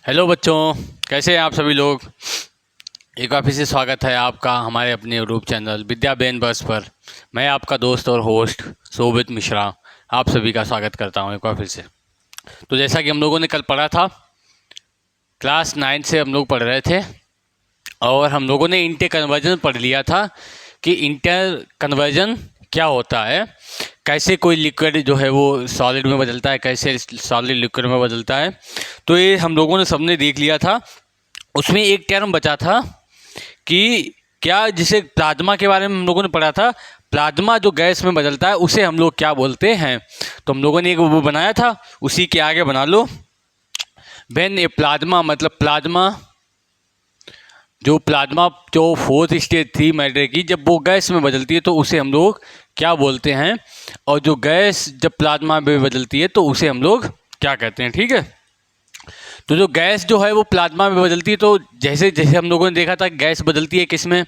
Hello बच्चों, कैसे हैं आप सभी लोग। एक बार फिर से स्वागत है आपका हमारे अपने यूट्यूब चैनल विद्या बेन बस पर। मैं आपका दोस्त और होस्ट शोभित मिश्रा आप सभी का स्वागत करता हूं एक बार फिर से। तो जैसा कि हम लोगों ने कल पढ़ा था, क्लास 9 से हम लोग पढ़ रहे थे और हम लोगों ने इंटर कन्वर्जन पढ़ लिया था कि इंटर कन्वर्जन क्या होता है, कैसे कोई लिक्विड जो है वो सॉलिड में बदलता है, कैसे सॉलिड लिक्विड में बदलता है। तो ये हम लोगों ने सबने देख लिया था। उसमें एक टर्म बचा था कि क्या, जिसे प्लाज्मा के बारे में हम लोगों ने पढ़ा था, प्लाज्मा जो गैस में बदलता है उसे हम लोग क्या बोलते हैं। तो हम लोगों ने एक वो बनाया था, उसी के आगे बना लो। व्हेन ए प्लाज्मा, मतलब प्लाज्मा जो फोर्थ स्टेज थी मैटर की, जब वो गैस में बदलती है तो उसे हम लोग क्या बोलते हैं, और जो गैस जब प्लाज्मा में बदलती है तो उसे हम लोग क्या कहते हैं। ठीक है, तो जो गैस जो है वो प्लाज्मा में बदलती है, तो जैसे जैसे हम लोगों ने देखा था गैस बदलती है किस में,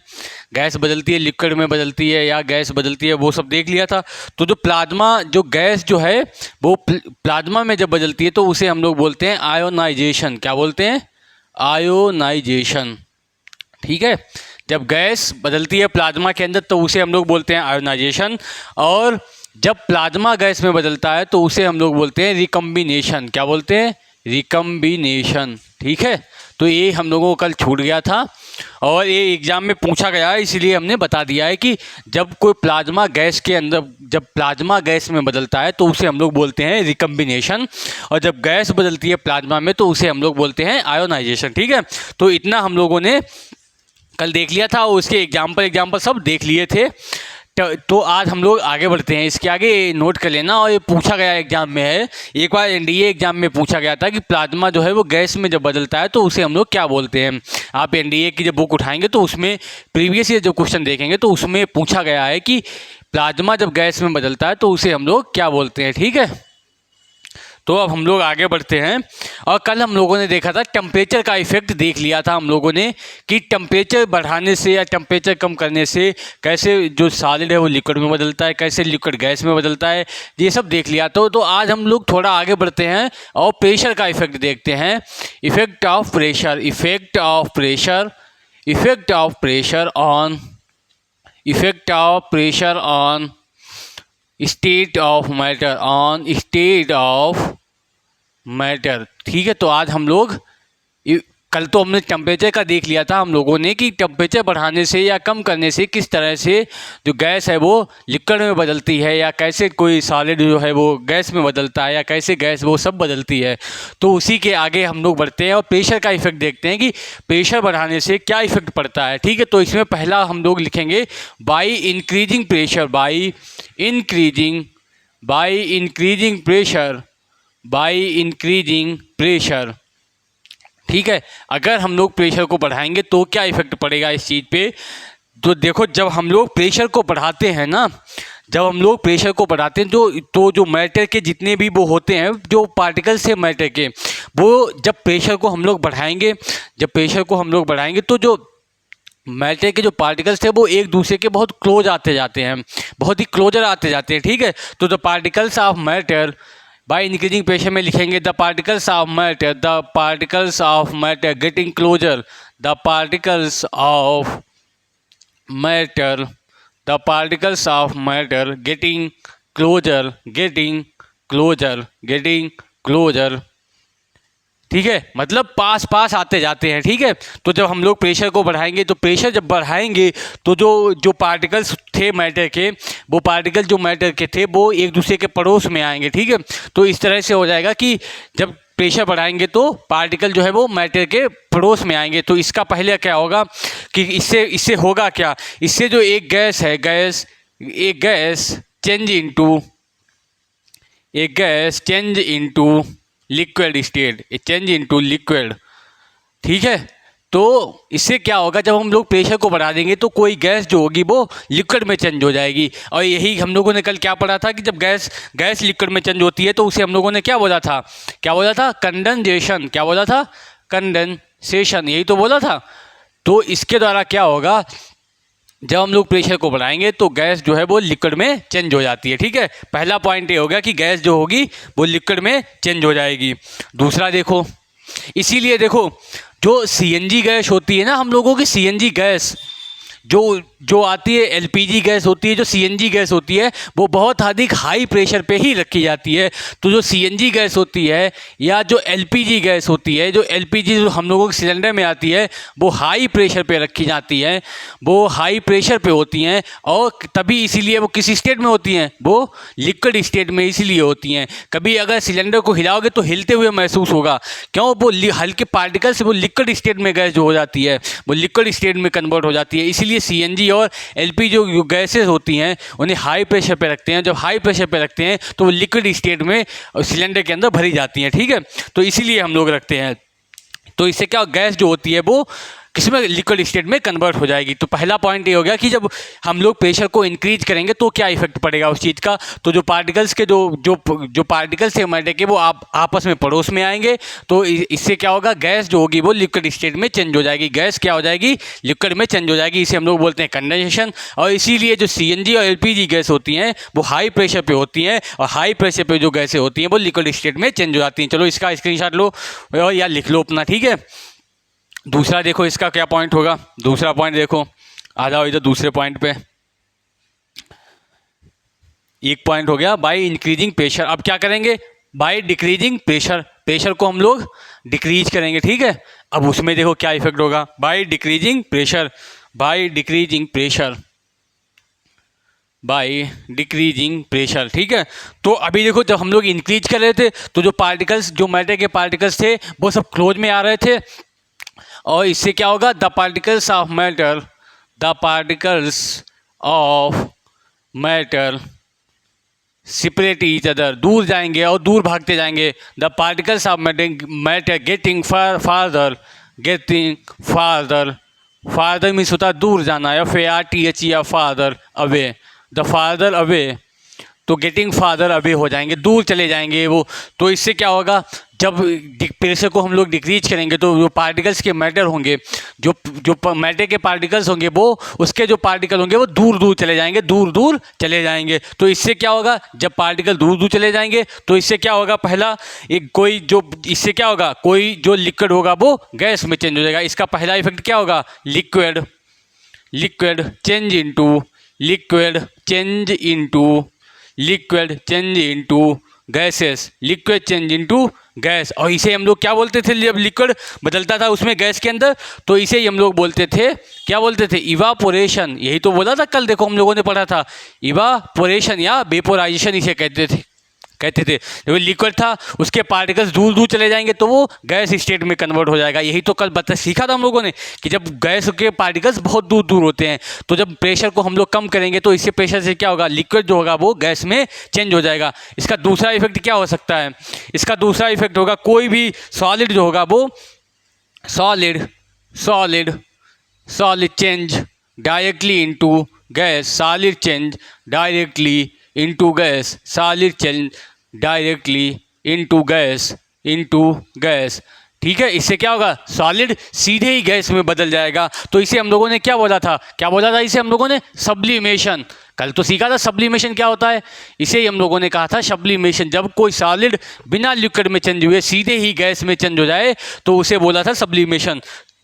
गैस बदलती है लिक्विड में बदलती है या गैस बदलती है, वो सब देख लिया था। तो जो प्लाज्मा जो गैस जो है वो प्लाज्मा में जब बदलती है तो उसे हम लोग बोलते हैं आयोनाइजेशन। क्या बोलते हैं? आयोनाइजेशन। ठीक है, जब गैस बदलती है प्लाज्मा के अंदर तो उसे हम लोग बोलते हैं आयोनाइजेशन, और जब प्लाज्मा गैस में बदलता है तो उसे हम लोग बोलते हैं रिकम्बिनेशन। क्या बोलते हैं? रिकम्बिनेशन। ठीक है, तो ये हम लोगों को कल छूट गया था और ये एग्जाम में पूछा गया है, इसलिए हमने बता दिया है कि जब कोई प्लाज्मा गैस के अंदर, जब प्लाज्मा गैस में बदलता है तो उसे हम लोग बोलते हैं रिकम्बिनेशन, और जब गैस बदलती है प्लाज्मा में तो उसे हम लोग बोलते हैं आयोनाइजेशन। ठीक है, तो इतना हम लोगों ने कल देख लिया था और उसके एग्जाम्पल सब देख लिए थे। तो आज हम लोग आगे बढ़ते हैं, इसके आगे नोट कर लेना। और ये पूछा गया एग्जाम में है, एक बार एनडीए एग्जाम में पूछा गया था कि प्लाज्मा जो है वो गैस में जब बदलता है तो उसे हम लोग क्या बोलते हैं। आप एनडीए की जब बुक उठाएंगे तो उसमें प्रीवियस ईयर जो क्वेश्चन देखेंगे तो उसमें पूछा गया है कि प्लाज्मा जब गैस में बदलता है तो उसे हम लोग क्या बोलते हैं। ठीक है, तो अब हम लोग आगे बढ़ते हैं। और कल हम लोगों ने देखा था, टेम्परेचर का इफेक्ट देख लिया था हम लोगों ने कि टेम्परेचर बढ़ाने से या टेम्परेचर कम करने से कैसे जो सॉलिड है वो लिक्विड में बदलता है, कैसे लिक्विड गैस में बदलता है, ये सब देख लिया। तो आज हम लोग थोड़ा आगे बढ़ते हैं और प्रेशर का इफेक्ट देखते हैं। Effect of pressure, effect of pressure, effect of pressure on, effect of pressure on state of matter, on state of matter. ठीक है, तो आज हम लोग, कल तो हमने टेम्परेचर का देख लिया था हम लोगों ने कि टेम्परेचर बढ़ाने से या कम करने से किस तरह से जो गैस है वो लिक्विड में बदलती है, या कैसे कोई सॉलिड जो है वो गैस में बदलता है, या कैसे गैस वो सब बदलती है। तो उसी के आगे हम लोग बढ़ते हैं और प्रेशर का इफेक्ट देखते हैं कि प्रेशर बढ़ाने से क्या इफेक्ट पड़ता है। ठीक है, तो इसमें पहला हम लोग लिखेंगे by increasing pressure, by increasing pressure, by increasing pressure. ठीक है, अगर हम लोग प्रेशर को बढ़ाएंगे तो क्या इफेक्ट पड़ेगा इस चीज़ पे। तो देखो, जब हम लोग प्रेशर को बढ़ाते हैं ना, जब हम लोग प्रेशर को बढ़ाते हैं तो जो मैटर के जितने भी वो होते हैं, जो पार्टिकल्स है मैटर के, वो जब प्रेशर को हम लोग बढ़ाएंगे, जब प्रेशर को हम लोग बढ़ाएंगे तो जो मैटर के जो पार्टिकल्स थे वो एक दूसरे के बहुत क्लोज आते जाते हैं, बहुत ही क्लोजर आते जाते हैं। ठीक है, तो the particles of matter, by increasing pressure में लिखेंगे the particles of matter, the particles of matter getting closure, the particles of matter, the particles of matter getting closure, getting closure, getting closure. ठीक है, मतलब पास पास आते जाते हैं। ठीक है, तो जब हम लोग प्रेशर को बढ़ाएंगे, तो प्रेशर जब बढ़ाएंगे तो जो पार्टिकल्स थे मैटर के, वो पार्टिकल जो मैटर के थे वो एक दूसरे के पड़ोस में आएंगे। ठीक है, तो इस तरह से हो जाएगा कि जब प्रेशर बढ़ाएंगे तो पार्टिकल जो है वो मैटर के पड़ोस में आएंगे। तो इसका पहले क्या होगा कि इससे होगा क्या, इससे जो एक गैस है, एक gas change into liquid state, change into liquid. ठीक है, तो इससे क्या होगा, जब हम लोग प्रेशर को बढ़ा देंगे तो कोई गैस जो होगी वो लिक्विड में चेंज हो जाएगी। और यही हम लोगों ने कल क्या पढ़ा था कि जब गैस लिक्विड में चेंज होती है तो उसे हम लोगों ने क्या बोला था, कंडेंसेशन। क्या बोला था? कंडेंसेशन, यही तो बोला था। तो इसके द्वारा क्या होगा, जब हम लोग प्रेशर को बढ़ाएंगे तो गैस जो है वो लिक्विड में चेंज हो जाती है। ठीक है, पहला पॉइंट ये हो गया कि गैस जो होगी वो लिक्विड में चेंज हो जाएगी। दूसरा देखो, इसीलिए देखो जो सीएनजी गैस होती है ना हम लोगों की, सीएनजी गैस जो जो आती है, एलपीजी गैस होती है, जो सीएनजी गैस होती है वो बहुत अधिक हाई प्रेशर पे ही रखी जाती है। तो जो सीएनजी गैस होती है या जो एलपीजी गैस होती है, जो एलपीजी जो हम लोगों के सिलेंडर में आती है वो हाई प्रेशर पे रखी जाती है, वो हाई प्रेशर पे होती हैं। और तभी इसीलिए वो किस स्टेट में होती हैं, वो लिक्विड स्टेट में इसीलिए होती हैं। कभी अगर सिलेंडर को हिलाओगे तो हिलते हुए महसूस होगा, क्यों? वो हल्के पार्टिकल से वो लिक्विड स्टेट में गैस जो हो जाती है वो लिक्विड स्टेट में कन्वर्ट हो जाती है। इसीलिए सीएनजी और एलपी जो गैसेस होती हैं उन्हें हाई प्रेशर पे रखते हैं। जब हाई प्रेशर पे रखते हैं तो वो लिक्विड स्टेट में सिलेंडर के अंदर भरी जाती हैं, ठीक है। तो इसीलिए हम लोग रखते हैं। तो इससे क्या गैस जो होती है वो किसमें, लिक्विड स्टेट में कन्वर्ट हो जाएगी। तो पहला पॉइंट ये हो गया कि जब हम लोग प्रेशर को इंक्रीज करेंगे तो क्या इफेक्ट पड़ेगा उस चीज़ का। तो जो पार्टिकल्स के जो पार्टिकल्स थे मैटर के वो आपस में पड़ोस में आएंगे। तो इससे क्या होगा, गैस जो होगी वो लिक्विड स्टेट में चेंज हो जाएगी। गैस क्या हो जाएगी, लिक्विड में चेंज हो जाएगी। इसे हम लोग बोलते हैं कंडेंसेशन। और इसीलिए जो सीएनजी और एलपीजी गैस होती हैं वो हाई प्रेशर पे होती हैं, और हाई प्रेशर पे जो गैसें होती हैं वो लिक्विड स्टेट में चेंज हो जाती हैं। चलो इसका स्क्रीनशॉट लो और या लिख लो अपना, ठीक है। दूसरा देखो इसका क्या पॉइंट होगा, दूसरा पॉइंट देखो, आ जाओ इधर दूसरे पॉइंट पे। एक पॉइंट हो गया बाय इंक्रीजिंग प्रेशर। अब क्या करेंगे, बाय डिक्रीजिंग प्रेशर, प्रेशर को हम लोग डिक्रीज करेंगे, ठीक है। अब उसमें देखो क्या इफेक्ट होगा, by decreasing pressure, by decreasing pressure, by decreasing pressure, ठीक है। तो अभी देखो जब हम लोग इंक्रीज कर रहे थे तो जो पार्टिकल्स, जो मैटर के पार्टिकल्स थे वो सब क्लोज में आ रहे थे, और इससे क्या होगा, the particles of matter, the particles of matter separate each other, दूर जाएंगे और दूर भागते जाएंगे। The particles of matter getting farther, getting farther, farther means होता है दूर जाना, FARTHER farther, away, the farther away, तो गेटिंग फार्दर अवे हो जाएंगे, दूर चले जाएंगे वो। तो इससे क्या होगा, जब प्रेशर को हम लोग डिक्रीज करेंगे तो जो पार्टिकल्स के मैटर होंगे, जो मैटर के पार्टिकल्स होंगे वो, उसके जो पार्टिकल होंगे वो दूर दूर चले जाएंगे, दूर दूर चले जाएंगे। तो इससे क्या होगा, जब पार्टिकल दूर दूर चले जाएंगे तो इससे क्या होगा, पहला एक कोई जो, इससे क्या होगा, कोई जो लिक्विड होगा वो गैस में चेंज हो जाएगा। इसका पहला इफेक्ट क्या होगा, liquid, liquid change into, liquid change into, liquid change into gases, liquid change into gas. और इसे हम लोग क्या बोलते थे, जब लिक्विड बदलता था उसमें गैस के अंदर, तो इसे ही हम लोग बोलते थे, क्या बोलते थे, इवापोरेशन। यही तो बोला था कल, देखो हम लोगों ने पढ़ा था, इवापोरेशन या वेपोराइजेशन इसे कहते थे। जब लिक्विड था उसके पार्टिकल्स दूर दूर चले जाएंगे तो वो गैस स्टेट में कन्वर्ट हो जाएगा। यही तो कल सीखा था हम लोगों ने कि जब गैस के पार्टिकल्स बहुत दूर दूर होते हैं तो जब प्रेशर को हम लोग कम करेंगे तो इससे प्रेशर से क्या होगा, लिक्विड जो होगा वो गैस में चेंज हो जाएगा। इसका दूसरा इफेक्ट क्या हो सकता है, इसका दूसरा इफेक्ट होगा, कोई भी सॉलिड जो होगा वो solid, solid, solid change directly into gas, solid change directly into gas, solid change directly into gas, into gas, ठीक है। इससे क्या होगा, सॉलिड सीधे ही गैस में बदल जाएगा। तो इसे हम लोगों ने क्या बोला था, क्या बोला था इसे हम लोगों ने, सब्लिमेशन। कल तो सीखा था सब्लिमेशन क्या होता है, इसे ही हम लोगों ने कहा था सब्लिमेशन। जब कोई सॉलिड बिना लिक्विड में चेंज हुए सीधे ही गैस में चेंज हो जाए तो उसे बोला था सब्लिमेशन।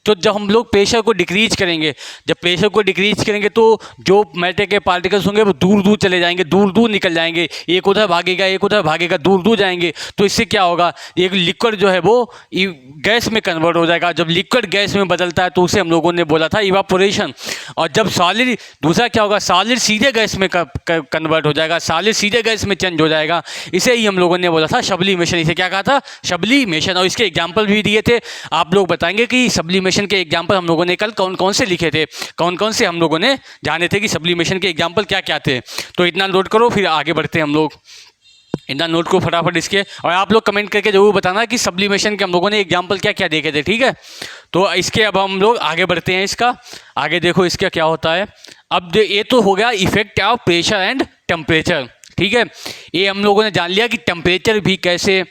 तो जब हम लोग प्रेशर को डिक्रीज करेंगे, जब प्रेशर को डिक्रीज करेंगे तो जो मैटर के पार्टिकल्स होंगे वो दूर दूर चले जाएंगे, दूर दूर निकल जाएंगे, एक उधर भागेगा एक उधर भागेगा, दूर दूर जाएंगे। तो इससे क्या होगा, एक लिक्विड जो है वो गैस में कन्वर्ट हो जाएगा। जब लिक्विड गैस में बदलता है तो उसे हम लोगों ने बोला था इवापोरेशन। और जब सॉलिड, दूसरा क्या होगा, सॉलिड सीधे गैस में कन्वर्ट हो जाएगा, सॉलिड सीधे गैस में चेंज हो जाएगा। इसे ही हम लोगों ने बोला था सब्लिमेशन। इसे क्या कहा था, सब्लिमेशन। और इसके एग्जाम्पल भी दिए थे, आप लोग बताएंगे कि सब्लिमेशन के एग्जाम्पल हम लोगों ने कल कौन कौन से लिखे थे, कौन कौन से हम लोगों ने जाने थे कि सब्लिमेशन के एग्जाम्पल क्या क्या थे। तो इतना नोट करो, फिर आगे बढ़ते हैं हम लोग। इतना नोट को फटाफट इसके, और आप लोग कमेंट करके जरूर बताना कि सब्लिमेशन के हम लोगों ने एग्जाम्पल क्या क्या देखे थे, ठीक है। तो इसके अब हम लोग आगे बढ़ते हैं, इसका आगे देखो इसका क्या होता है। अब ये तो हो गया effect of pressure and temperature, ठीक है। ये हम लोगों ने जान लिया कि टेम्परेचर भी कैसे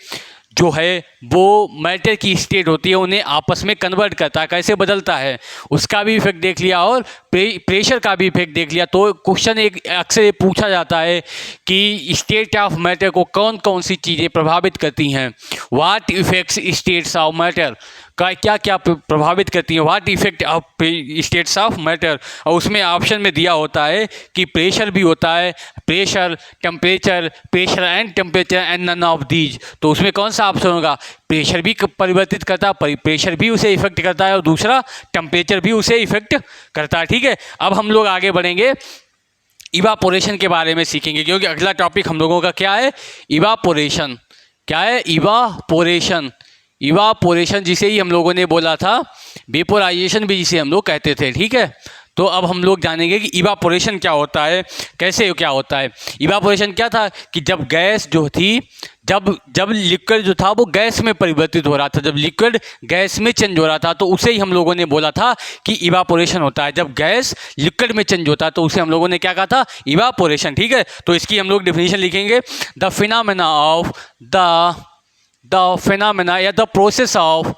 जो है वो मैटर की स्टेट होती है उन्हें आपस में कन्वर्ट करता है, कैसे बदलता है उसका भी इफेक्ट देख लिया और प्रेशर का भी इफेक्ट देख लिया। तो क्वेश्चन एक अक्सर ये पूछा जाता है कि स्टेट ऑफ मैटर को कौन कौन सी चीज़ें प्रभावित करती हैं, what effects states of matter का क्या क्या प्रभावित करती हैं, what effect of states of matter. और उसमें ऑप्शन में दिया होता है कि प्रेशर भी होता है, pressure and temperature and none of these. तो उसमें कौन सा ऑप्शन होगा, प्रेशर भी परिवर्तित करता है, प्रेशर भी उसे इफेक्ट करता है और दूसरा टेम्परेचर भी उसे इफेक्ट करता है। ठीक है, अब हम लोग आगे बढ़ेंगे, इवापोरेशन के बारे में सीखेंगे, क्योंकि अगला टॉपिक हम लोगों का क्या है, इवापोरेशन। क्या है, इवापोरेशन। इवापोरेशन जिसे ही हम लोगों ने बोला था, वेपोराइजेशन भी जिसे हम लोग कहते थे। ठीक है, तो अब हम लोग जानेंगे कि इवापोरेशन क्या होता है, कैसे क्या होता है। इवापोरेशन क्या था कि जब गैस जो थी, जब लिक्विड जो था वो गैस में परिवर्तित हो रहा था, जब लिक्विड गैस में चेंज हो रहा था, तो उसे ही हम लोगों ने बोला था कि इवापोरेशन होता है। जब गैस लिक्विड में चेंज होता है तो उसे हम लोगों ने क्या कहा था, इवापोरेशन। ठीक है, तो इसकी हम लोग डेफिनेशन लिखेंगे, the phenomena of the phenomena या the process of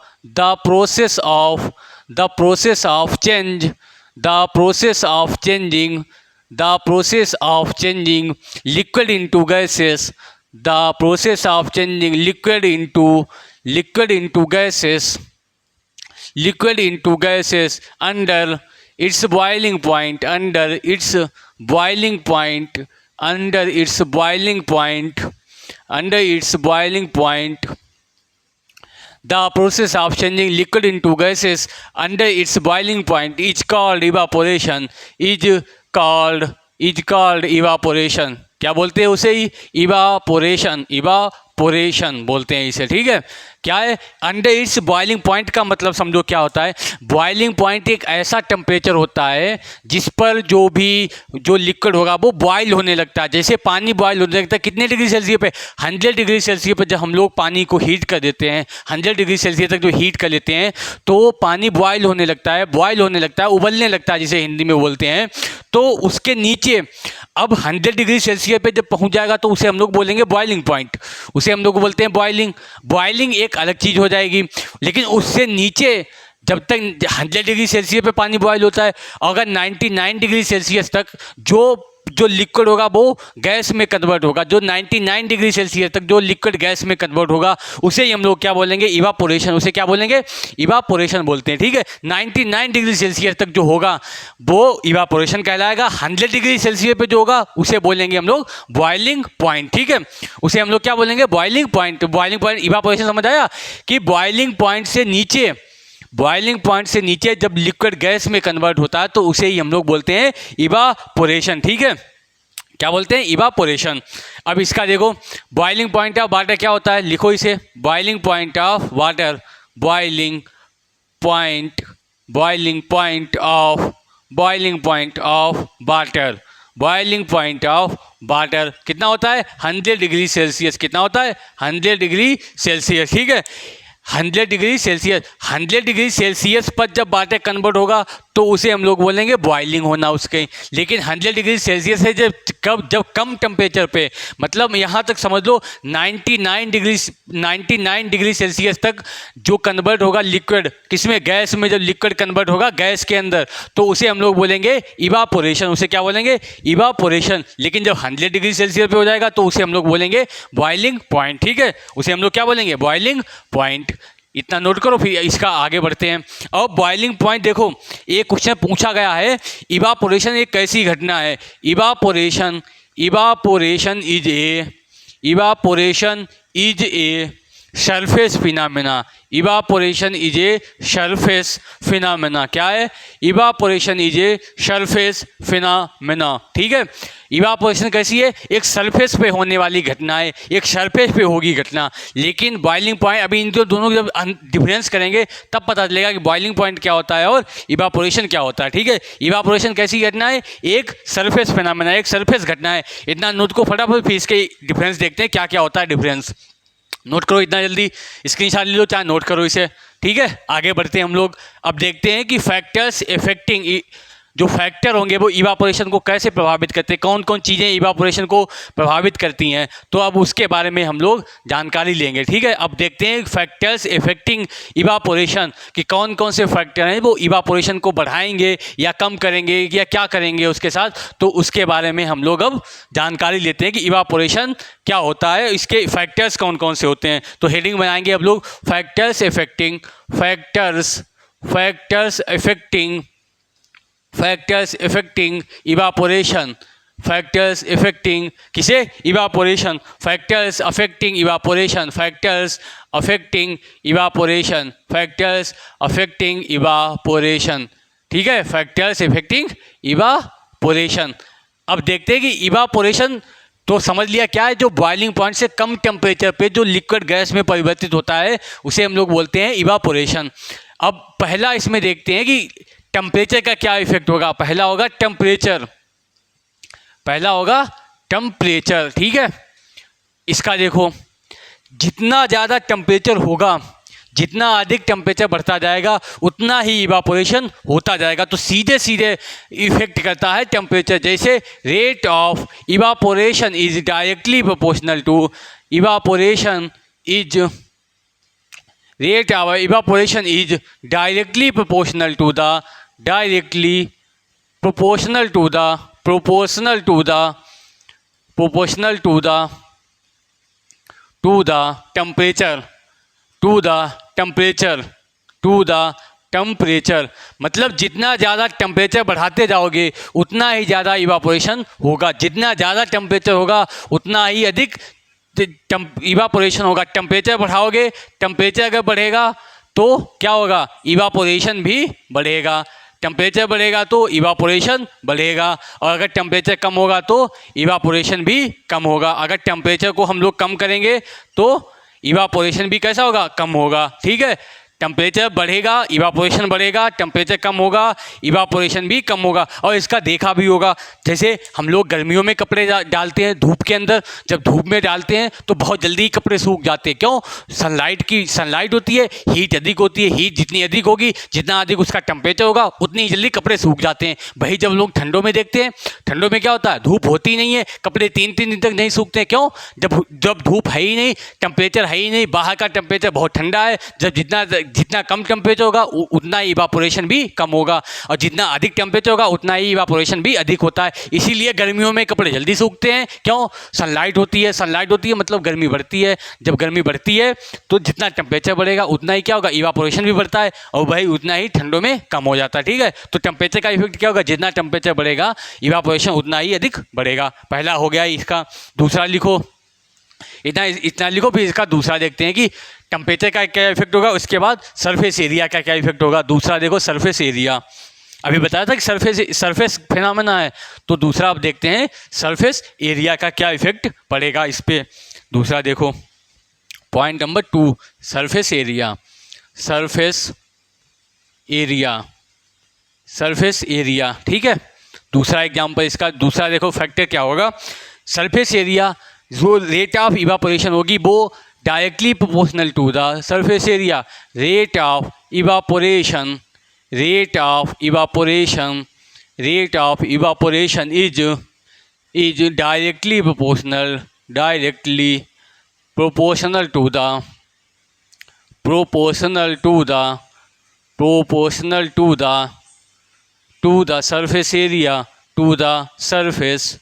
changing liquid into gases, liquid into gases under its boiling point, the process of changing liquid into gases under its boiling point is called evaporation, evaporation। क्या बोलते हैं उसे ही, evaporation बोलते हैं इसे। ठीक है, क्या है, अंडर इट्स बॉइलिंग पॉइंट का मतलब समझो क्या होता है। बॉइलिंग पॉइंट एक ऐसा टेम्परेचर होता है जिस पर जो लिक्विड होगा वो बॉयल होने लगता है। जैसे पानी बॉयल होने लगता है कितने डिग्री सेल्सियस पे, 100 डिग्री सेल्सियस पे जब हम लोग पानी को हीट कर देते हैं, 100 डिग्री सेल्सियस तक जो हीट कर लेते हैं तो पानी बॉयल होने लगता है, उबलने लगता है जिसे हिंदी में बोलते हैं। तो उसके नीचे अब 100 डिग्री सेल्सियस पे जब पहुंच जाएगा तो उसे हम लोग बोलेंगे बॉइलिंग पॉइंट, उसे हम लोग बोलते हैं बॉइलिंग एक अलग चीज़ हो जाएगी। लेकिन उससे नीचे जब तक 100 डिग्री सेल्सियस पे पानी बॉयल होता है, अगर 99 डिग्री सेल्सियस तक जो लिक्विड होगा वो गैस में कन्वर्ट होगा, जो 99 डिग्री सेल्सियस तक जो लिक्विड गैस में कन्वर्ट होगा उसे ही हम लोग क्या बोलेंगे, इवापोरेशन। उसे क्या बोलेंगे, इवापोरेशन बोलते हैं। ठीक है, 99 डिग्री सेल्सियस तक जो होगा वो इवापोरेशन कहलाएगा। 100 डिग्री सेल्सियस पे जो होगा उसे बोलेंगे हम लोग बॉइलिंग पॉइंट। ठीक है, उसे हम लोग क्या बोलेंगे, बॉइलिंग पॉइंट। इवापोरेशन समझ आया कि बॉइलिंग पॉइंट से नीचे जब लिक्विड गैस में कन्वर्ट होता है तो उसे ही हम लोग बोलते हैं इवापोरेशन। ठीक है, क्या बोलते हैं, इवापोरेशन। अब इसका देखो, बॉइलिंग पॉइंट ऑफ वाटर क्या होता है, लिखो इसे, boiling point of water, boiling point of water कितना होता है, 100 डिग्री सेल्सियस। कितना होता है, 100 डिग्री सेल्सियस। ठीक है, 100 डिग्री सेल्सियस पर जब वाटर कन्वर्ट होगा तो उसे हम लोग बोलेंगे बॉइलिंग होना उसके। लेकिन 100 डिग्री सेल्सियस है जब कम टेम्परेचर पे, मतलब यहाँ तक समझ लो 99 डिग्री सेल्सियस तक जो कन्वर्ट होगा लिक्विड, किसमें, गैस में, जब लिक्विड कन्वर्ट होगा गैस के अंदर तो उसे हम लोग बोलेंगे इवापोरेशन। उसे क्या बोलेंगे, इवापोरेशन। लेकिन जब 100 डिग्री सेल्सियस पे हो जाएगा तो उसे हम लोग बोलेंगे बॉइलिंग पॉइंट। ठीक है, उसे हम लोग क्या बोलेंगे, बॉइलिंग पॉइंट। इतना नोट करो, फिर इसका आगे बढ़ते हैं। और बॉइलिंग पॉइंट देखो, एक क्वेश्चन पूछा गया है, इवापोरेशन एक कैसी घटना है। Evaporation is a surface phenomena. Evaporation is a surface phenomena. क्या है, evaporation is a surface phenomena. ठीक है, इवापोरेशन कैसी है, एक सरफेस पे होने वाली घटना है, एक सरफेस पे होगी घटना। लेकिन बॉइलिंग पॉइंट, अभी इन दोनों जब डिफरेंस करेंगे तब पता चलेगा कि बॉइलिंग पॉइंट क्या होता है और इवापोरेशन क्या होता है। ठीक है, इवापोरेशन कैसी घटना है, एक सरफेस फिनोमेना, एक सरफेस घटना है। इतना नोट को फटाफट, फिर इसके डिफरेंस देखते हैं क्या क्या होता है डिफरेंस। नोट करो इतना जल्दी, स्क्रीनशॉट ले लो चाहे नोट करो इसे। ठीक है, आगे बढ़ते हैं हम लोग। अब देखते हैं कि फैक्टर्स अफेक्टिंग जो फैक्टर होंगे वो इवापोरेशन को कैसे प्रभावित करते हैं, कौन कौन चीज़ें इवापोरेशन को प्रभावित करती हैं, तो अब उसके बारे में हम लोग जानकारी लेंगे। ठीक है, अब देखते हैं फैक्टर्स इफेक्टिंग इवापोरेशन कि कौन कौन से फैक्टर हैं वो इवापोरेशन को बढ़ाएंगे या कम करेंगे या क्या करेंगे उसके साथ, तो उसके बारे में हम लोग अब जानकारी लेते हैं कि इवापोरेशन क्या होता है, इसके फैक्टर्स कौन कौन से होते हैं। तो हेडिंग बनाएंगे अब लोग factors effecting evaporation, factors effecting किसे, evaporation, factors affecting evaporation, factors affecting evaporation, factors affecting evaporation. ठीक है, फैक्टर्स इफेक्टिंग इवापोरेशन। अब देखते हैं कि इवापोरेशन तो समझ लिया क्या है, जो बॉइलिंग पॉइंट से कम टेम्परेचर पे जो लिक्विड गैस में परिवर्तित होता है उसे हम लोग बोलते हैं इवापोरेशन। अब पहला इसमें देखते हैं कि टेम्परेचर का क्या इफेक्ट होगा। पहला होगा टेम्परेचर, ठीक है। इसका देखो, जितना ज़्यादा टेम्परेचर होगा, जितना अधिक टेम्परेचर बढ़ता जाएगा उतना ही इवापोरेशन होता जाएगा। तो सीधे सीधे इफेक्ट करता है टेम्परेचर। जैसे rate of evaporation is directly proportional to evaporation is rate of evaporation is directly proportional to the temperature. मतलब जितना ज़्यादा टेम्परेचर बढ़ाते जाओगे उतना ही ज़्यादा इवापोरेशन होगा, जितना ज़्यादा टेम्परेचर होगा उतना ही अधिक इवापोरेशन होगा। टेम्परेचर बढ़ाओगे, टेम्परेचर अगर बढ़ेगा तो क्या होगा, इवापोरेशन भी बढ़ेगा। टेम्परेचर बढ़ेगा तो इवापोरेशन बढ़ेगा, और अगर टेम्परेचर कम होगा तो इवापोरेशन भी कम होगा। अगर टेम्परेचर को हम लोग कम करेंगे तो इवापोरेशन भी कैसा होगा, कम होगा। ठीक है, टेम्परेचर बढ़ेगा इवापोरेशन बढ़ेगा, टेम्परेचर कम होगा इवापोरेशन भी कम होगा। और इसका देखा भी होगा, जैसे हम लोग गर्मियों में कपड़े डालते हैं धूप के अंदर, जब धूप में डालते हैं तो बहुत जल्दी कपड़े सूख जाते हैं। क्यों, सनलाइट होती है, हीट अधिक होती है। हीट जितनी अधिक होगी, जितना अधिक उसका टेम्परेचर होगा उतनी ही जल्दी कपड़े सूख जाते हैं। वही जब लोग ठंडों में देखते हैं, ठंडों में क्या होता है, धूप होती नहीं है, कपड़े 3-3 दिन तक नहीं सूखते। क्यों, जब धूप है ही नहीं, टेम्परेचर है ही नहीं, बाहर का टेम्परेचर बहुत ठंडा है। जब जितना कम टेम्परेचर होगा उतना ही इवापोरेशन भी कम होगा, और जितना अधिक टेम्परेचर होगा उतना ही इवापोरेशन भी अधिक होता है। इसीलिए गर्मियों में कपड़े जल्दी सूखते हैं। क्यों, सनलाइट होती है मतलब गर्मी बढ़ती है। जब गर्मी बढ़ती है तो जितना टेम्परेचर बढ़ेगा उतना ही क्या होगा, इवापोरेशन भी बढ़ता है, और वही उतना ही ठंडों में कम हो जाता है। ठीक है, तो टेम्परेचर का इफेक्ट क्या होगा, जितना टेम्परेचर बढ़ेगा इवापोरेशन उतना ही अधिक बढ़ेगा। पहला हो गया इसका। दूसरा लिखो, इतना लिखो, फिर इसका दूसरा देखते हैं कि टेम्परेचर का क्या इफेक्ट होगा, उसके बाद सरफेस एरिया का क्या इफेक्ट होगा। दूसरा देखो, सरफेस एरिया। अभी बताया था कि सरफेस फिनोमेना है, तो दूसरा आप देखते हैं सरफेस एरिया का क्या इफेक्ट पड़ेगा इस पर। दूसरा देखो, पॉइंट नंबर 2, सरफेस एरिया। ठीक है, दूसरा एग्जाम्पल इसका। दूसरा देखो फैक्टर क्या होगा, सरफेस एरिया। जो रेट ऑफ इवापोरेशन होगी वो directly proportional to the surface area. Rate of evaporation is directly proportional to the surface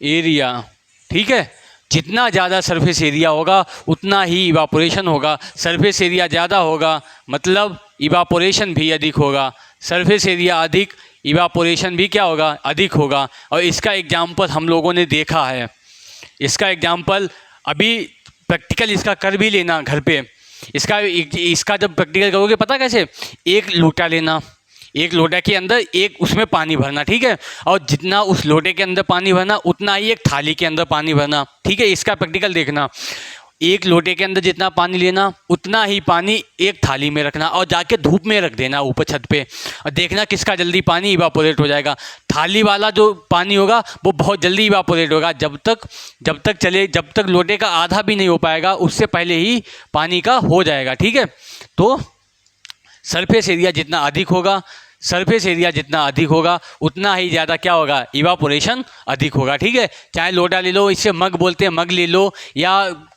area. ठीक है, जितना ज़्यादा सरफेस एरिया होगा उतना ही इवापोरेशन होगा। सरफेस एरिया ज़्यादा होगा मतलब इवापोरेशन भी अधिक होगा। सरफेस एरिया अधिक, इवापोरेशन भी क्या होगा, अधिक होगा। और इसका एग्जाम्पल हम लोगों ने देखा है। इसका एग्जाम्पल अभी प्रैक्टिकल इसका कर भी लेना घर पे। इसका जब प्रैक्टिकल करोगे पता कैसे, एक लोटा लेना, एक लोटे के अंदर एक उसमें पानी भरना। ठीक है, और जितना उस लोटे के अंदर पानी भरना उतना ही एक थाली के अंदर पानी भरना। ठीक है, इसका प्रैक्टिकल देखना। एक लोटे के अंदर जितना पानी लेना उतना ही पानी एक थाली में रखना और जाके धूप में रख देना ऊपर छत पे, और देखना किसका जल्दी पानी इवापोरेट हो जाएगा। थाली वाला जो पानी होगा वो बहुत जल्दी इवापोरेट होगा। जब तक लोटे का आधा भी नहीं हो पाएगा उससे पहले ही पानी का हो जाएगा। ठीक है, तो सरफेस एरिया जितना अधिक होगा, सरफेस एरिया जितना अधिक होगा उतना ही ज़्यादा क्या होगा, इवापोरेशन अधिक होगा। ठीक है, चाहे लोटा ले लो, इससे मग बोलते हैं, मग ले लो, या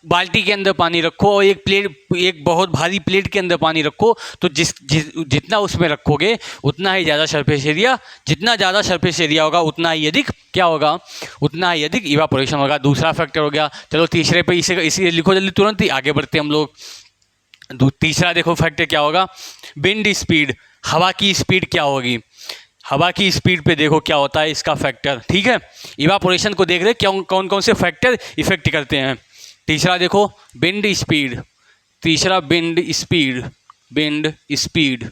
बाल्टी के अंदर पानी रखो और एक बहुत भारी प्लेट के अंदर पानी रखो, तो जितना उसमें रखोगे उतना ही ज़्यादा सरफेस एरिया, जितना ज़्यादा सरफेस एरिया होगा उतना ही अधिक क्या होगा, उतना ही अधिक इवापोरेशन होगा। दूसरा फैक्टर हो गया। चलो तीसरे पे इसे लिखो जल्दी, तुरंत ही आगे बढ़ते हम लोग। तीसरा देखो फैक्टर क्या होगा, विंड स्पीड, हवा की स्पीड क्या होगी। हवा की स्पीड पे देखो क्या होता है इसका फैक्टर। ठीक है, इवापोरेशन को देख रहे कौन कौन से फैक्टर इफेक्ट करते हैं। तीसरा देखो विंड स्पीड, तीसरा wind speed, wind speed,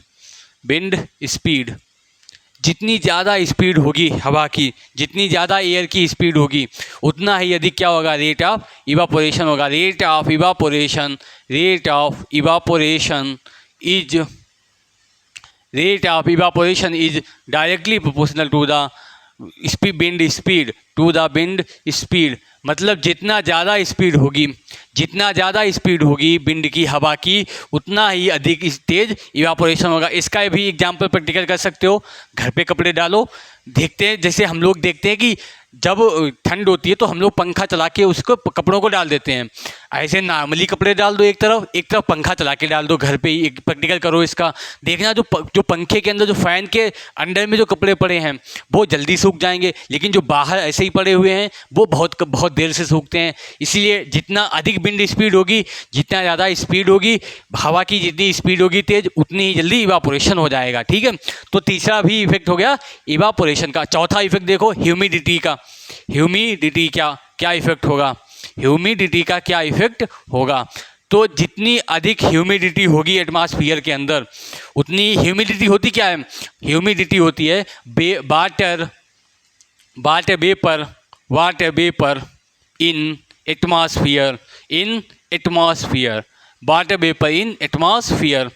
wind speed, जितनी ज़्यादा स्पीड होगी हवा की, जितनी ज़्यादा एयर की स्पीड होगी उतना ही अधिक क्या होगा, रेट ऑफ इवापोरेशन होगा। Rate of evaporation, rate of evaporation is, rate of evaporation is directly proportional to the wind speed, to the wind speed. मतलब जितना ज़्यादा स्पीड होगी, जितना ज़्यादा स्पीड होगी विंड की, हवा की, उतना ही अधिक तेज इवापोरेशन होगा। इसका भी एग्जांपल प्रैक्टिकल कर सकते हो। घर पे कपड़े डालो, देखते हैं, जैसे हम लोग देखते हैं कि जब ठंड होती है तो हम लोग पंखा चला के उसको कपड़ों को डाल देते हैं। ऐसे नॉर्मली कपड़े डाल दो एक तरफ पंखा चला के डाल दो। घर पे ही एक प्रैक्टिकल करो इसका, देखना जो पंखे के अंदर, जो फैन के अंडर में जो कपड़े पड़े हैं वो जल्दी सूख जाएंगे, लेकिन जो बाहर ऐसे ही पड़े हुए हैं वो बहुत देर से सूखते हैं। इसीलिए जितना अधिक विंड स्पीड होगी, जितना ज़्यादा स्पीड होगी हवा की, जितनी स्पीड होगी तेज, उतनी ही जल्दी इवापोरेशन हो जाएगा। ठीक है, तो तीसरा भी इफेक्ट हो गया इवापोरेशन का। चौथा इफेक्ट देखो ह्यूमिडिटी का। ह्यूमिडिटी क्या इफेक्ट होगा, ह्यूमिडिटी का क्या इफेक्ट होगा। तो जितनी अधिक ह्यूमिडिटी होगी एटमॉस्फेयर के अंदर, उतनी ह्यूमिडिटी होती क्या है, ह्यूमिडिटी होती है वाटर वेपर इन एटमॉस्फेयर, इन एटमॉस्फेयर, वाटर वेपर इन एटमॉस्फेयर।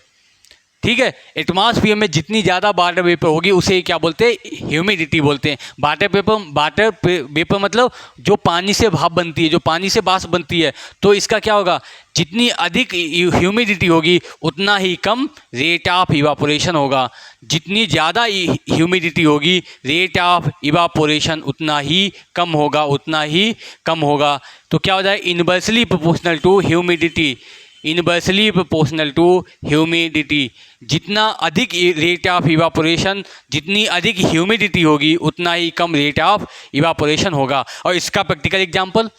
ठीक है, एटमॉस्फेयर में जितनी ज़्यादा वाटर वेपर होगी उसे क्या बोलते हैं, ह्यूमिडिटी बोलते हैं। वाटर वेपर मतलब जो पानी से भाप बनती है, जो पानी से वाष्प बनती है। तो इसका क्या होगा, जितनी अधिक ह्यूमिडिटी होगी उतना ही कम रेट ऑफ इवापोरेशन होगा। जितनी ज़्यादा ह्यूमिडिटी होगी रेट ऑफ इवापोरेशन उतना ही कम होगा, उतना ही कम होगा। तो क्या हो जाए, inversely proportional to humidity, inversely proportional to humidity. जितना अधिक रेट ऑफ इवापोरेशन, जितनी अधिक ह्यूमिडिटी होगी उतना ही कम रेट ऑफ इवापोरेशन होगा। और इसका प्रैक्टिकल एग्जांपल,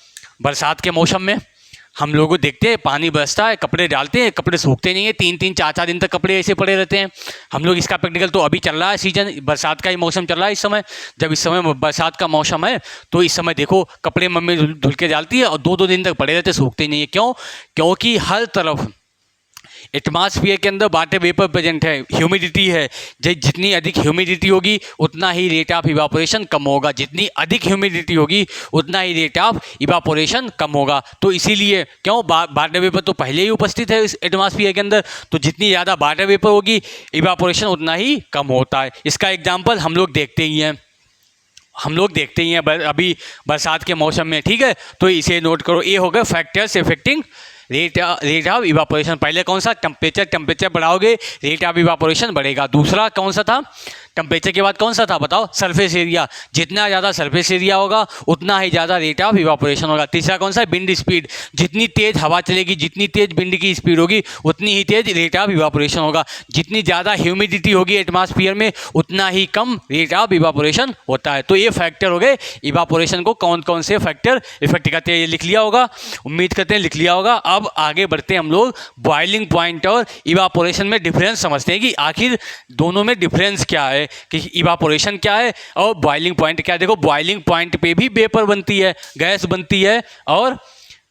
बरसात के मौसम में हम लोगों को देखते हैं पानी बरसता है, कपड़े डालते हैं, कपड़े सूखते नहीं है, 3-3 4-4 दिन तक कपड़े ऐसे पड़े रहते हैं। हम लोग इसका प्रैक्टिकल, तो अभी चल रहा है सीजन, बरसात का ही मौसम चल रहा है इस समय। जब इस समय बरसात का मौसम है तो इस समय देखो कपड़े मम्मी धुल के डालती है और 2-2 दिन तक पड़े रहते, सूखते नहीं है। क्यों, क्योंकि हर तरफ एटमॉस्फेयर के अंदर वाटर वेपर प्रेजेंट है, ह्यूमिडिटी है। जितनी अधिक ह्यूमिडिटी होगी उतना ही रेट ऑफ इवापोरेशन कम होगा, जितनी अधिक ह्यूमिडिटी होगी उतना ही रेट ऑफ इवापोरेशन कम होगा। तो इसीलिए क्यों, वाटर वेपर तो पहले ही उपस्थित है इस एटमॉस्फेयर के अंदर, तो जितनी ज़्यादा वाटर वेपर होगी इवापोरेशन उतना ही कम होता है। इसका एग्जाम्पल हम लोग देखते ही हैं, अभी बरसात के मौसम में। ठीक है, तो इसे नोट करो, ये हो गया factors affecting rate of evaporation. पहले कौन सा, टेम्परेचर बढ़ाओगे रेट ऑफ इवापोरेशन बढ़ेगा। दूसरा कौन सा था, टेम्परेचर के बाद कौन सा था बताओ, सरफेस एरिया। जितना ज़्यादा सरफेस एरिया होगा उतना ही ज़्यादा रेट ऑफ इवापोरेशन होगा। तीसरा कौन सा, विंड स्पीड। जितनी तेज़ हवा चलेगी, जितनी तेज़ विंड की स्पीड होगी उतनी ही तेज़ रेट ऑफ इवापोरेशन होगा। जितनी ज़्यादा ह्यूमिडिटी होगी एटमॉस्फेयर में उतना ही कम रेट ऑफ इवापोरेशन होता है। तो ये फैक्टर हो गए इवापोरेशन को कौन कौन से फैक्टर इफेक्ट करते हैं, ये लिख लिया होगा, उम्मीद करते हैं लिख लिया होगा। अब आगे बढ़ते हैं हम लोग बॉइलिंग पॉइंट और इवापोरेशन में डिफरेंस समझते हैं कि आखिर दोनों में डिफरेंस क्या है, कि इवापोरेशन क्या है और बॉइलिंग पॉइंट क्या है। देखो बॉइलिंग पॉइंट पे भी वेपर बनती है, गैस बनती है, और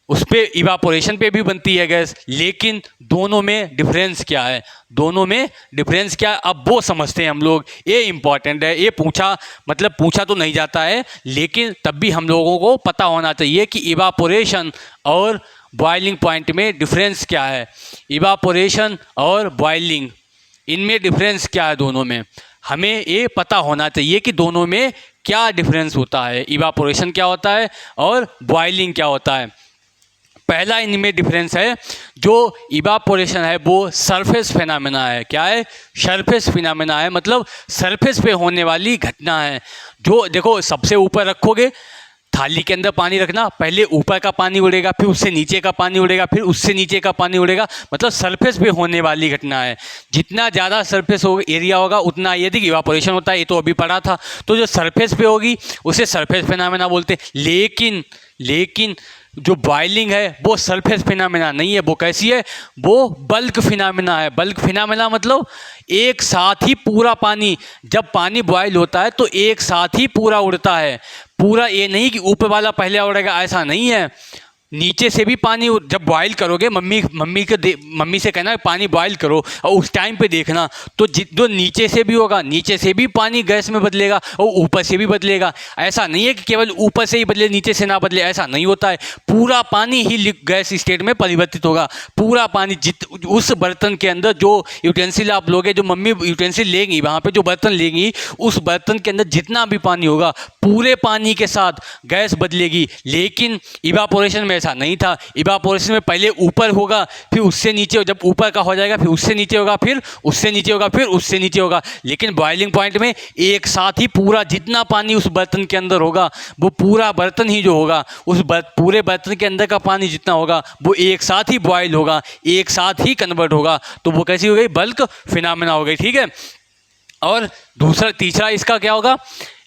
उस पर इवापोरेशन पे भी बनती है गैस, लेकिन दोनों में डिफरेंस क्या है, दोनों में डिफरेंस क्या है अब वो समझते हैं हम लोग। ये इंपॉर्टेंट है, ये पूछा तो नहीं जाता है, लेकिन तब भी हम लोगों को पता होना चाहिए कि इवापोरेशन और बॉइलिंग पॉइंट में डिफरेंस क्या है। इवापोरेशन और बॉइलिंग, इनमें डिफरेंस क्या है, दोनों में हमें ये पता होना चाहिए कि दोनों में क्या डिफरेंस होता है, इवापोरेशन क्या होता है और बॉइलिंग क्या होता है। पहला इनमें डिफरेंस है, जो इवापोरेशन है वो सरफेस फिनोमेना है। क्या है? सरफेस फिनोमेना है, मतलब सरफेस पे होने वाली घटना है। जो देखो, सबसे ऊपर रखोगे थाली के अंदर पानी रखना, पहले ऊपर का पानी उड़ेगा, फिर उससे नीचे का पानी उड़ेगा, फिर उससे नीचे का पानी उड़ेगा, मतलब सरफेस पे होने वाली घटना है। जितना ज़्यादा सरफेस होगा, एरिया होगा, उतना यदि इवापोरेशन होता है। ये तो अभी पढ़ा था। तो जो सरफेस पे होगी उसे सरफेस फिनोमेना बोलते हैं। लेकिन जो बॉइलिंग है वो सरफेस फिनोमेना नहीं है। वो कैसी है? वो बल्क फिनोमेना है। बल्क फिनोमेना मतलब एक साथ ही पूरा पानी, जब पानी बॉयल होता है तो एक साथ ही पूरा उड़ता है। पूरा ये नहीं कि ऊपर वाला पहले उड़ेगा, ऐसा नहीं है। नीचे से भी पानी, जब बॉयल करोगे, मम्मी से कहना पानी बॉयल करो, और उस टाइम पे देखना तो जो नीचे से भी होगा, नीचे से भी पानी गैस में बदलेगा और ऊपर से भी बदलेगा। ऐसा नहीं है कि केवल ऊपर से ही बदले, नीचे से ना बदले, ऐसा नहीं होता है। पूरा पानी ही गैस स्टेट में परिवर्तित होगा। पूरा पानी उस बर्तन के अंदर जो यूटेंसिल आप लोगे, जो मम्मी यूटेंसिल लेंगी, वहाँ पर जो बर्तन लेंगी, उस बर्तन के अंदर जितना भी पानी होगा पूरे पानी के साथ गैस बदलेगी। लेकिन इवापोरेशन में ऐसा नहीं था। इवापोरेशन में पहले ऊपर होगा, फिर उससे नीचे, जब ऊपर का हो जाएगा फिर उससे नीचे होगा, फिर उससे नीचे होगा, फिर उससे नीचे होगा। लेकिन बॉइलिंग पॉइंट में एक साथ ही पूरा जितना पानी उस बर्तन के अंदर होगा, वो पूरा बर्तन ही जो होगा, उस पूरे बर्तन के अंदर का पानी जितना होगा वो एक साथ ही बॉयल होगा, एक साथ ही कन्वर्ट होगा। तो वो कैसी हो गई? बल्क फिनोमेना हो गई। ठीक है। और तीसरा इसका क्या होगा?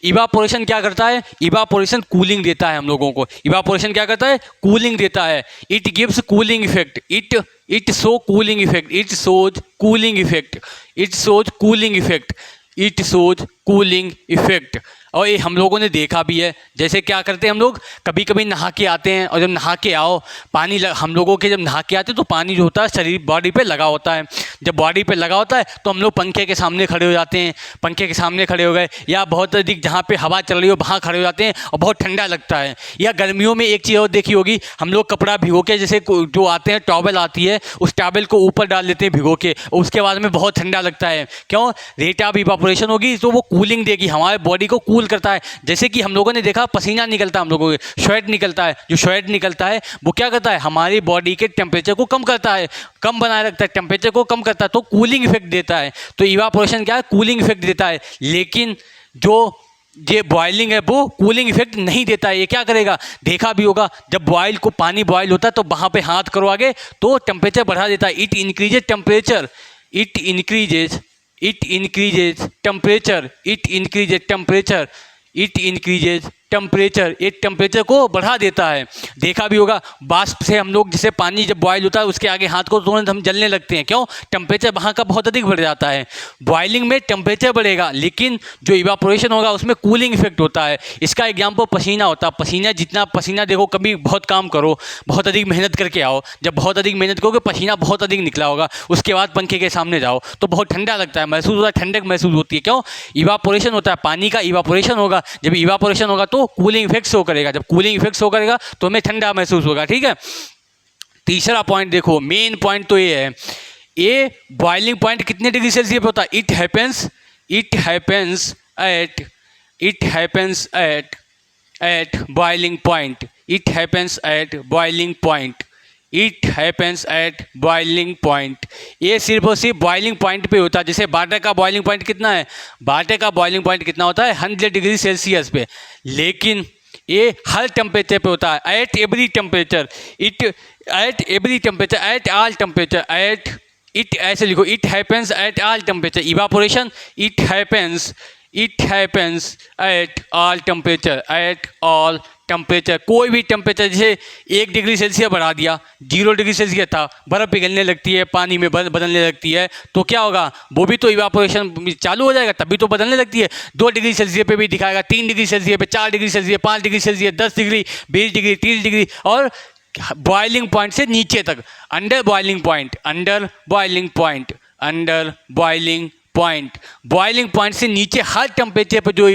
इवापोरेशन क्या करता है? इवापोरेशन कूलिंग देता है हम लोगों को। इवापोरेशन क्या करता है? कूलिंग देता है। It gives cooling effect. It show cooling effect. It shows cooling effect. It shows cooling effect. It shows cooling effect. और ये हम लोगों ने देखा भी है। जैसे क्या करते हैं हम लोग, कभी कभी नहा के आते हैं, और जब नहा के आओ पानी हम लोगों के जब नहा के आते हैं तो पानी जो होता है शरीर बॉडी पे लगा होता है। जब बॉडी पे लगा होता है तो हम लोग पंखे के सामने खड़े हो जाते हैं। पंखे के सामने खड़े हो गए, या बहुत अधिक जहाँ पे हवा चल रही हो वहाँ खड़े हो जाते हैं और बहुत ठंडा लगता है। या गर्मियों में एक चीज़ और देखी होगी, हम लोग कपड़ा भिगो के, जैसे जो आते हैं टॉवल आती है, उस टॉवल को ऊपर डाल देते हैं भिगो के, और उसके बाद में बहुत ठंडा लगता है। क्यों? रेट ऑफ इवापोरेशन होगी तो वो कूलिंग देगी, हमारे बॉडी को कूल करता है। जैसे कि हम लोगों ने देखा पसीना निकलता है, हम लोगों के स्वेट निकलता है। जो स्वेट निकलता है वो क्या करता है? हमारी बॉडी के टेम्परेचर को कम करता है, कम बनाए रखता है, टेम्परेचर को कम करता है, तो कूलिंग इफेक्ट देता है। तो इवापोरेशन क्या है? कूलिंग इफेक्ट देता है। लेकिन जो ये बॉइलिंग है वो कूलिंग इफेक्ट नहीं देता है। ये क्या करेगा? देखा भी होगा, जब पानी बॉयल होता है तो वहाँ पे हाथ करो आगे तो टेम्परेचर बढ़ा देता है। It increases temperature. It increases temperature. It increases temperature. It increases temperature. ये टेम्परेचर को बढ़ा देता है। देखा भी होगा, वाष्प से हम लोग, जैसे पानी जब बॉयल होता है उसके आगे हाथ को तुरंत हम जलने लगते हैं। क्यों? टेम्परेचर वहाँ का बहुत अधिक बढ़ जाता है। बॉइलिंग में टेम्परेचर बढ़ेगा, लेकिन जो इवापोरेशन होगा उसमें कूलिंग इफेक्ट होता है। इसका एग्जाम्पल पसीना होता है। पसीना देखो, कभी बहुत काम करो, बहुत अधिक मेहनत करके आओ, जब बहुत अधिक मेहनत करोगे पसीना बहुत अधिक निकला होगा, उसके बाद पंखे के सामने जाओ तो बहुत ठंडा लगता है, महसूस होता है, ठंडक महसूस होती है। क्यों? इवापोरेशन होता है, पानी का इवापोरेशन होगा। जब इवापोरेशन होगा तो कूलिंग इफेक्ट शो करेगा। जब कूलिंग इफेक्ट शो करेगा तो हमें ठंडा महसूस होगा। ठीक है। तीसरा पॉइंट देखो, मेन पॉइंट तो ये है, ये बॉइलिंग पॉइंट कितने डिग्री सेल्सियस पे होता है? It happens at boiling point. It happens at boiling point. It happens at boiling point. ये सिर्फ और सिर्फ बॉइलिंग पॉइंट पे होता है। जैसे वाटर का बॉइलिंग पॉइंट कितना है? वाटर का बॉइलिंग पॉइंट कितना होता है? 100 डिग्री सेल्सियस पे। लेकिन ये हर टेम्परेचर पे होता है, at every temperature. At all temperature. It ऐसे लिखो, it happens at all temperature. Evaporation it happens at all temperature. At all temperature. कोई भी टेम्परेचर, जैसे 1 डिग्री सेल्सियस बढ़ा दिया, 0 डिग्री सेल्सियस था, बर्फ़ पिघलने लगती है, पानी में बदलने लगती है, तो क्या होगा? वो भी तो इवापोरेशन चालू हो जाएगा, तभी तो बदलने लगती है। 2 डिग्री सेल्सियस पे भी दिखाएगा, 3 डिग्री सेल्सियस पे, 4 degree Celsius, 5 degree Celsius, 10 degree, 20 degree, 30 degree, और बॉइलिंग पॉइंट से नीचे तक, under boiling point. Boiling point से नीचे हर टेम्परेचर पर जो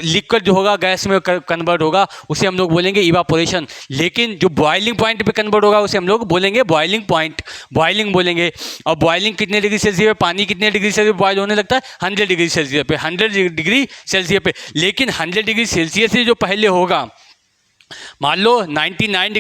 लिक्विड जो होगा गैस में कन्वर्ट होगा, उसे हम लोग बोलेंगे इवापोरेशन। लेकिन जो बॉइलिंग पॉइंट पे कन्वर्ट होगा उसे हम लोग बोलेंगे बॉइलिंग पॉइंट, बॉइलिंग बोलेंगे। और बॉइलिंग कितने डिग्री सेल्सियस पे, पानी कितने डिग्री सेल्सियस पे बॉयल होने लगता है? 100 डिग्री सेल्सियस पे, 100 डिग्री सेल्सियस पे। लेकिन 100 डिग्री सेल्सियस से जो पहले होगा मान लो 99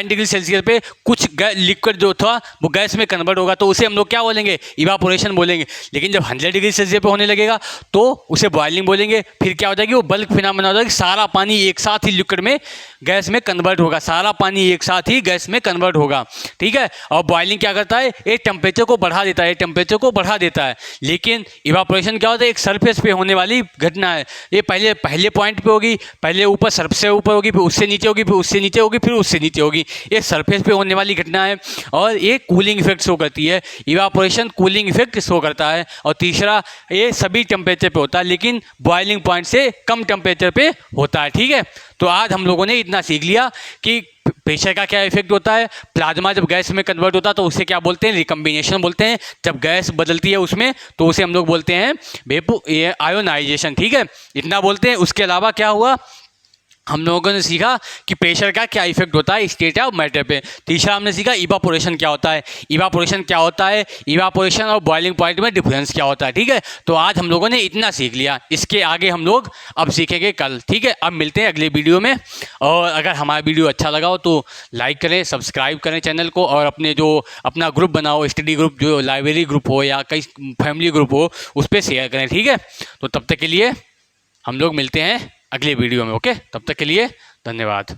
डिग्री सेल्सियस पे कुछ लिक्विड जो था वो गैस में कन्वर्ट होगा, तो उसे हम लोग क्या बोलेंगे, इवापोरेशन बोलेंगे। लेकिन जब 100 डिग्री सेल्सियस पे होने लगेगा तो उसे बॉइलिंग बोलेंगे। फिर क्या हो जाएगी, वो बल्क फिनोमेना हो जाएगी, सारा पानी एक साथ ही लिक्विड में गैस में कन्वर्ट होगा, सारा पानी एक साथ ही गैस में कन्वर्ट होगा। ठीक है, और बॉइलिंग क्या करता है, एक टेम्परेचर को बढ़ा देता है, टेम्परेचर को बढ़ा देता है। लेकिन इवापोरेशन क्या होता है, एक सरफेस पे होने वाली घटना है। ये पहले पॉइंट पे होगी, पहले ऊपर सरफेस से ऊपर होगी, फिर उससे नीचे होगी, फिर उससे नीचे होगी, फिर उससे नीचे होगी। ये सरफेस पे होने वाली घटना है और ये कूलिंग इफेक्ट शो करती है। इवापोरेशन कूलिंग इफेक्ट शो करता है। और तीसरा, ये सभी टेम्परेचर पे होता है लेकिन बॉइलिंग पॉइंट से कम टेम्परेचर पे होता है। ठीक है, तो आज हम लोगों ने इतना सीख लिया कि प्रेशर का क्या इफेक्ट होता है, प्लाज्मा जब गैस में कन्वर्ट होता है तो उसे क्या बोलते हैं, रिकम्बिनेशन बोलते हैं। जब गैस बदलती है उसमें तो उसे हम लोग बोलते हैं आयोनाइजेशन। ठीक है, इतना बोलते हैं। उसके अलावा क्या हुआ, हम लोगों ने सीखा कि प्रेशर का क्या इफेक्ट होता है स्टेट ऑफ मैटर पे। तीसरा हमने सीखा इवापोरेशन क्या होता है, इवापोरेशन क्या होता है, इवापोरेशन और बॉइलिंग पॉइंट में डिफरेंस क्या होता है। ठीक है, तो आज हम लोगों ने इतना सीख लिया, इसके आगे हम लोग अब सीखेंगे कल। ठीक है, अब मिलते हैं अगले वीडियो में। और अगर हमारा वीडियो अच्छा लगा हो तो लाइक करें, सब्सक्राइब करें चैनल को, और अपना ग्रुप बनाओ, स्टडी ग्रुप, जो लाइब्रेरी ग्रुप हो या कई फैमिली ग्रुप हो, उस पर शेयर करें। ठीक है, तो तब तक के लिए हम लोग मिलते हैं अगले वीडियो में। ओके, तब तक के लिए धन्यवाद।